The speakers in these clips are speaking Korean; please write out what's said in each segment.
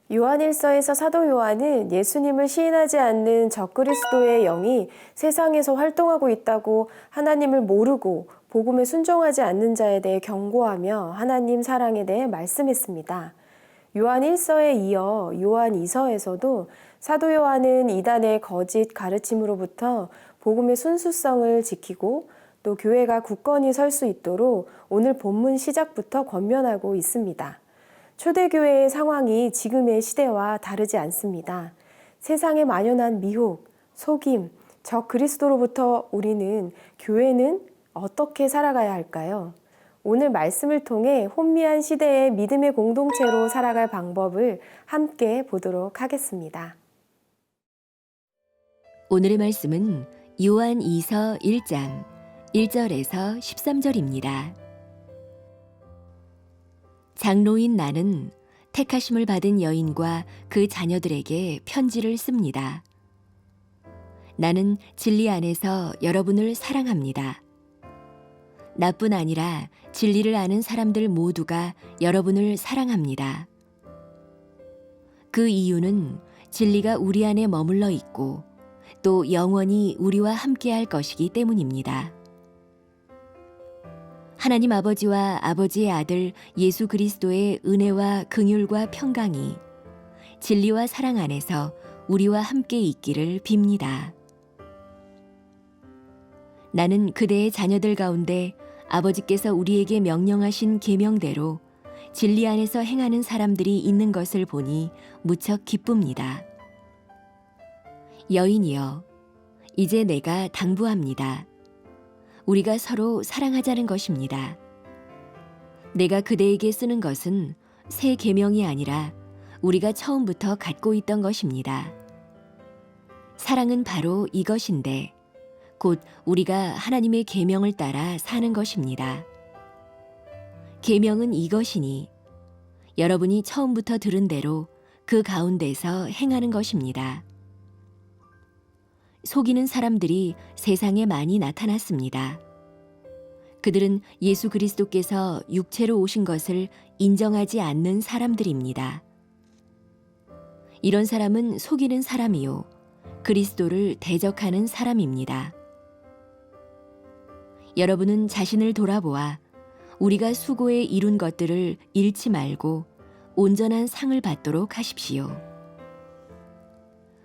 요한일서에서 사도 요한은 예수님을 시인하지 않는 적그리스도의 영이 세상에서 활동하고 있다고 하나님을 모르고 복음에 순종하지 않는 자에 대해 경고하며 하나님 사랑에 대해 말씀했습니다. 요한 1서에 이어 요한 2서에서도 사도 요한은 이단의 거짓 가르침으로부터 복음의 순수성을 지키고 또 교회가 굳건히 설 수 있도록 오늘 본문 시작부터 권면하고 있습니다. 초대교회의 상황이 지금의 시대와 다르지 않습니다. 세상에 만연한 미혹, 속임, 적 그리스도로부터 우리는 교회는 어떻게 살아가야 할까요? 오늘 말씀을 통해 혼미한 시대의 믿음의 공동체로 살아갈 방법을 함께 보도록 하겠습니다. 오늘의 말씀은 요한 2서 1장 1절에서 13절입니다. 장로인 나는 택하심을 받은 여인과 그 자녀들에게 편지를 씁니다. 나는 진리 안에서 여러분을 사랑합니다. 나뿐 아니라 진리를 아는 사람들 모두가 여러분을 사랑합니다. 그 이유는 진리가 우리 안에 머물러 있고 또 영원히 우리와 함께할 것이기 때문입니다. 하나님 아버지와 아버지의 아들 예수 그리스도의 은혜와 긍휼과 평강이 진리와 사랑 안에서 우리와 함께 있기를 빕니다. 나는 그대의 자녀들 가운데 아버지께서 우리에게 명령하신 계명대로 진리 안에서 행하는 사람들이 있는 것을 보니 무척 기쁩니다. 여인이여, 이제 내가 당부합니다. 우리가 서로 사랑하자는 것입니다. 내가 그대에게 쓰는 것은 새 계명이 아니라 우리가 처음부터 갖고 있던 것입니다. 사랑은 바로 이것인데 곧 우리가 하나님의 계명을 따라 사는 것입니다. 계명은 이것이니 여러분이 처음부터 들은 대로 그 가운데서 행하는 것입니다. 속이는 사람들이 세상에 많이 나타났습니다. 그들은 예수 그리스도께서 육체로 오신 것을 인정하지 않는 사람들입니다. 이런 사람은 속이는 사람이요, 그리스도를 대적하는 사람입니다. 여러분은 자신을 돌아보아 우리가 수고에 이룬 것들을 잃지 말고 온전한 상을 받도록 하십시오.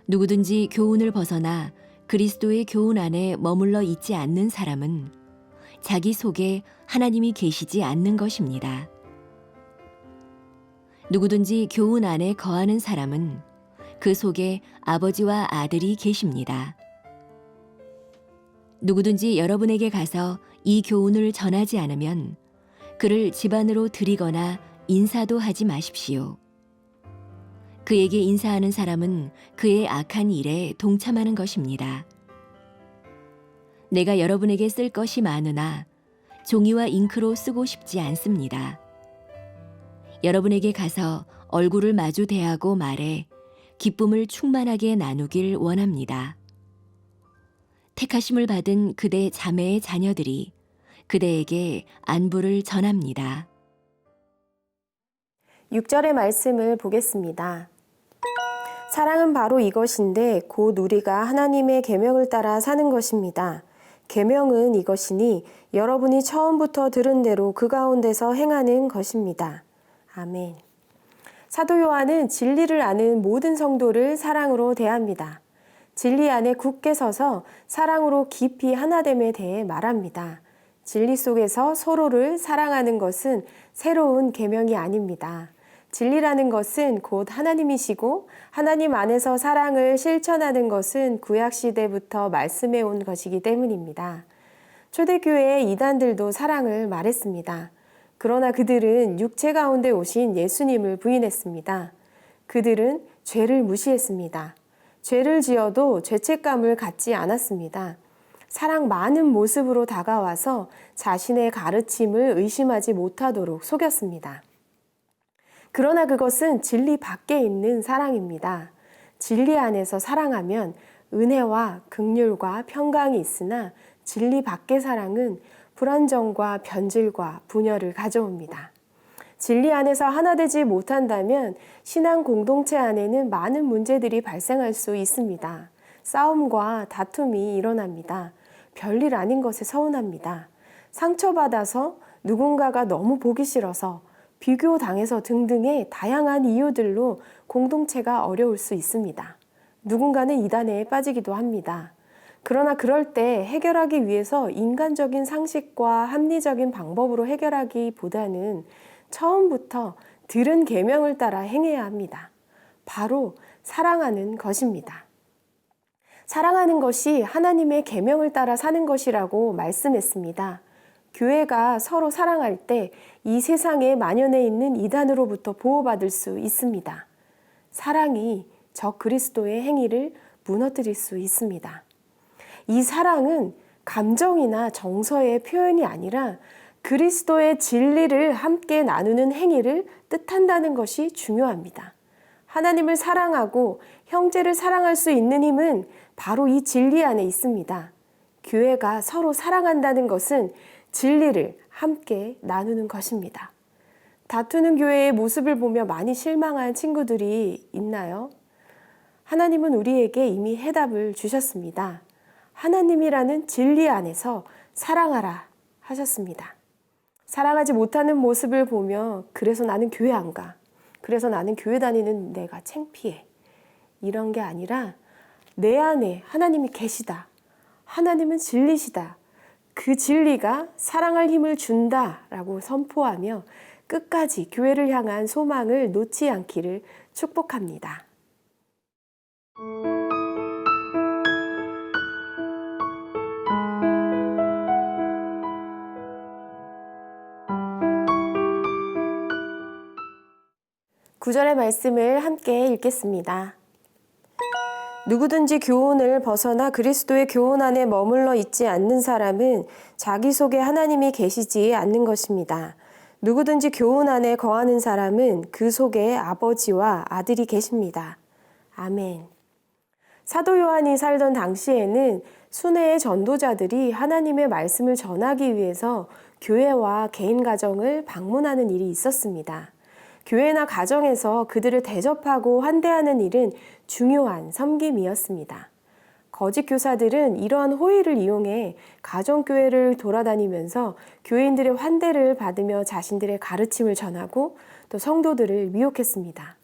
누구든지 교훈을 벗어나 그리스도의 교훈 안에 머물러 있지 않는 사람은 자기 속에 하나님이 계시지 않는 것입니다. 누구든지 교훈 안에 거하는 사람은 그 속에 아버지와 아들이 계십니다. 누구든지 여러분에게 가서 이 교훈을 전하지 않으면 그를 집 안으로 들이거나 인사도 하지 마십시오. 그에게 인사하는 사람은 그의 악한 일에 동참하는 것입니다. 내가 여러분에게 쓸 것이 많으나 종이와 잉크로 쓰고 싶지 않습니다. 여러분에게 가서 얼굴을 마주 대하고 말해 기쁨을 충만하게 나누길 원합니다. 택하심을 받은 그대 자매의 자녀들이 그대에게 안부를 전합니다. 6절의 말씀을 보겠습니다. 사랑은 바로 이것인데 곧 우리가 하나님의 계명을 따라 사는 것입니다. 계명은 이것이니 여러분이 처음부터 들은 대로 그 가운데서 행하는 것입니다. 아멘. 사도 요한은 진리를 아는 모든 성도를 사랑으로 대합니다. 진리 안에 굳게 서서 사랑으로 깊이 하나됨에 대해 말합니다. 진리 속에서 서로를 사랑하는 것은 새로운 계명이 아닙니다. 진리라는 것은 곧 하나님이시고 하나님 안에서 사랑을 실천하는 것은 구약시대부터 말씀해 온 것이기 때문입니다. 초대교회의 이단들도 사랑을 말했습니다. 그러나 그들은 육체 가운데 오신 예수님을 부인했습니다. 그들은 죄를 무시했습니다. 죄를 지어도 죄책감을 갖지 않았습니다. 사랑 많은 모습으로 다가와서 자신의 가르침을 의심하지 못하도록 속였습니다. 그러나 그것은 진리 밖에 있는 사랑입니다. 진리 안에서 사랑하면 은혜와 긍휼과 평강이 있으나 진리 밖의 사랑은 불안정과 변질과 분열을 가져옵니다. 진리 안에서 하나 되지 못한다면 신앙 공동체 안에는 많은 문제들이 발생할 수 있습니다. 싸움과 다툼이 일어납니다. 별일 아닌 것에 서운합니다. 상처받아서 누군가가 너무 보기 싫어서 비교당해서 등등의 다양한 이유들로 공동체가 어려울 수 있습니다. 누군가는 이단에 빠지기도 합니다. 그러나 그럴 때 해결하기 위해서 인간적인 상식과 합리적인 방법으로 해결하기보다는 처음부터 들은 계명을 따라 행해야 합니다. 바로 사랑하는 것입니다. 사랑하는 것이 하나님의 계명을 따라 사는 것이라고 말씀했습니다. 교회가 서로 사랑할 때 이 세상에 만연해 있는 이단으로부터 보호받을 수 있습니다. 사랑이 적 그리스도의 행위를 무너뜨릴 수 있습니다. 이 사랑은 감정이나 정서의 표현이 아니라 그리스도의 진리를 함께 나누는 행위를 뜻한다는 것이 중요합니다. 하나님을 사랑하고 형제를 사랑할 수 있는 힘은 바로 이 진리 안에 있습니다. 교회가 서로 사랑한다는 것은 진리를 함께 나누는 것입니다. 다투는 교회의 모습을 보며 많이 실망한 친구들이 있나요? 하나님은 우리에게 이미 해답을 주셨습니다. 하나님이라는 진리 안에서 사랑하라 하셨습니다. 사랑하지 못하는 모습을 보며 그래서 나는 교회 안 가. 그래서 나는 교회 다니는 내가 창피해. 이런 게 아니라 내 안에 하나님이 계시다. 하나님은 진리시다. 그 진리가 사랑할 힘을 준다라고 선포하며 끝까지 교회를 향한 소망을 놓지 않기를 축복합니다. 구절의 말씀을 함께 읽겠습니다. 누구든지 교훈을 벗어나 그리스도의 교훈 안에 머물러 있지 않는 사람은 자기 속에 하나님이 계시지 않는 것입니다. 누구든지 교훈 안에 거하는 사람은 그 속에 아버지와 아들이 계십니다. 아멘. 사도 요한이 살던 당시에는 순회의 전도자들이 하나님의 말씀을 전하기 위해서 교회와 개인 가정을 방문하는 일이 있었습니다. 교회나 가정에서 그들을 대접하고 환대하는 일은 중요한 섬김이었습니다. 거짓 교사들은 이러한 호의를 이용해 가정교회를 돌아다니면서 교인들의 환대를 받으며 자신들의 가르침을 전하고 또 성도들을 미혹했습니다.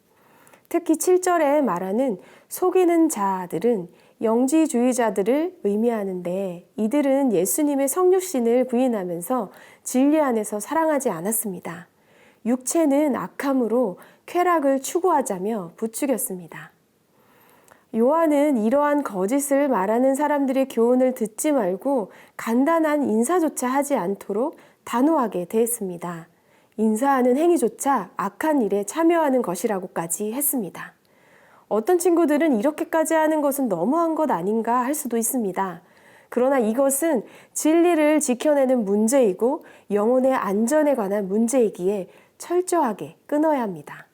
특히 7절에 말하는 속이는 자들은 영지주의자들을 의미하는데 이들은 예수님의 성육신을 부인하면서 진리 안에서 사랑하지 않았습니다. 육체는 악함으로 쾌락을 추구하자며 부추겼습니다. 요한은 이러한 거짓을 말하는 사람들의 교훈을 듣지 말고 간단한 인사조차 하지 않도록 단호하게 대했습니다. 인사하는 행위조차 악한 일에 참여하는 것이라고까지 했습니다. 어떤 친구들은 이렇게까지 하는 것은 너무한 것 아닌가 할 수도 있습니다. 그러나 이것은 진리를 지켜내는 문제이고 영혼의 안전에 관한 문제이기에 철저하게 끊어야 합니다.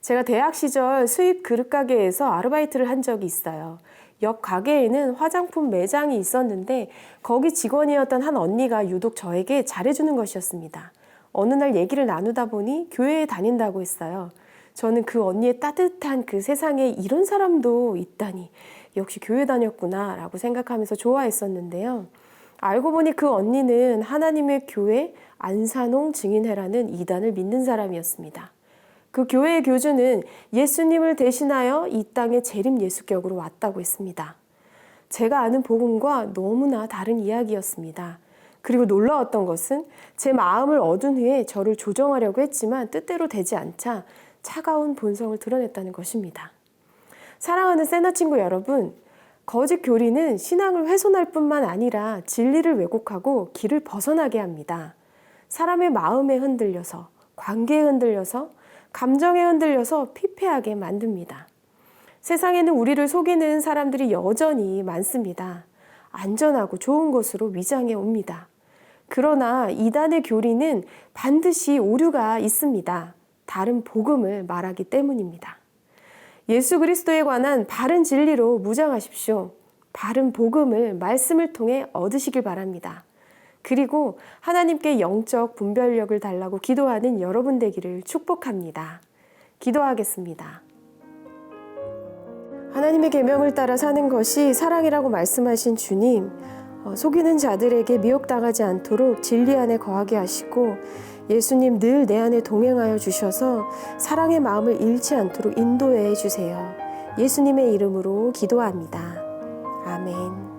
제가 대학 시절 수입 그릇가게에서 아르바이트를 한 적이 있어요. 옆 가게에는 화장품 매장이 있었는데 거기 직원이었던 한 언니가 유독 저에게 잘해주는 것이었습니다. 어느 날 얘기를 나누다 보니 교회에 다닌다고 했어요. 저는 그 언니의 따뜻한 그 세상에 이런 사람도 있다니 역시 교회 다녔구나 라고 생각하면서 좋아했었는데요. 알고 보니 그 언니는 하나님의 교회 안산홍 증인회라는 이단을 믿는 사람이었습니다. 그 교회의 교주는 예수님을 대신하여 이 땅에 재림 예수격으로 왔다고 했습니다. 제가 아는 복음과 너무나 다른 이야기였습니다. 그리고 놀라웠던 것은 제 마음을 얻은 후에 저를 조정하려고 했지만 뜻대로 되지 않자 차가운 본성을 드러냈다는 것입니다. 사랑하는 세나 친구 여러분, 거짓 교리는 신앙을 훼손할 뿐만 아니라 진리를 왜곡하고 길을 벗어나게 합니다. 사람의 마음에 흔들려서, 관계에 흔들려서, 감정에 흔들려서 피폐하게 만듭니다. 세상에는 우리를 속이는 사람들이 여전히 많습니다. 안전하고 좋은 것으로 위장해 옵니다. 그러나 이단의 교리는 반드시 오류가 있습니다. 다른 복음을 말하기 때문입니다. 예수 그리스도에 관한 바른 진리로 무장하십시오. 바른 복음을 말씀을 통해 얻으시길 바랍니다. 그리고 하나님께 영적 분별력을 달라고 기도하는 여러분 되기를 축복합니다. 기도하겠습니다. 하나님의 계명을 따라 사는 것이 사랑이라고 말씀하신 주님, 속이는 자들에게 미혹당하지 않도록 진리 안에 거하게 하시고 예수님 늘 내 안에 동행하여 주셔서 사랑의 마음을 잃지 않도록 인도해 주세요. 예수님의 이름으로 기도합니다. 아멘.